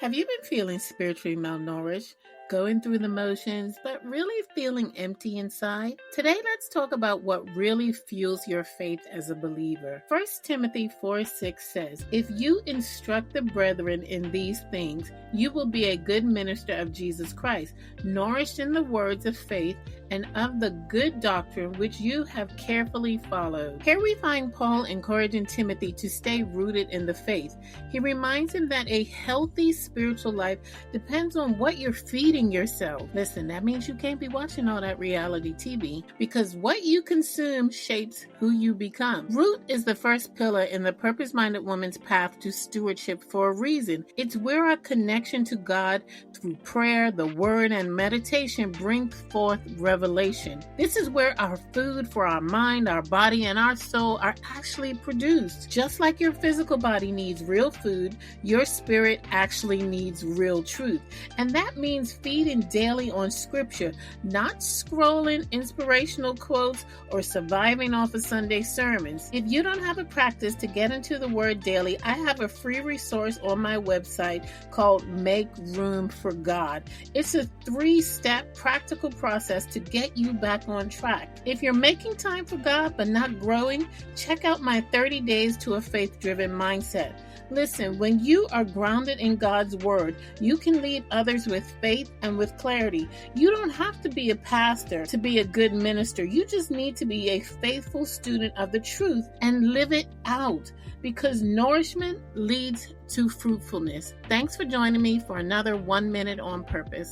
Have you been feeling spiritually malnourished, going through the motions, but really feeling empty inside? Today, let's talk about what really fuels your faith as a believer. 1 Timothy 4:6 says, "If you instruct the brethren in these things, you will be a good minister of Jesus Christ, nourished in the words of faith and of the good doctrine which you have carefully followed." Here we find Paul encouraging Timothy to stay rooted in the faith. He reminds him that a healthy spiritual life depends on what you're feeding yourself. Listen, that means you can't be watching all that reality TV, because what you consume shapes who you become. Root is the first pillar in the purpose-minded woman's path to stewardship for a reason. It's where our connection to God through prayer, the word, and meditation brings forth revelation. This is where our food for our mind, our body, and our soul are actually produced. Just like your physical body needs real food, your spirit actually needs real truth. And that means feeding daily on scripture, not scrolling inspirational quotes or surviving off of Sunday sermons. If you don't have a practice to get into the word daily, I have a free resource on my website called Make Room for God. It's a 3-step practical process to get you back on track. If you're making time for God but not growing, check out my 30 Days to a Faith-Driven Mindset. Listen, when you are grounded in God's word, you can lead others with faith and with clarity. You don't have to be a pastor to be a good minister. You just need to be a faithful student of the truth and live it out, because nourishment leads to fruitfulness. Thanks for joining me for another 1 Minute on Purpose.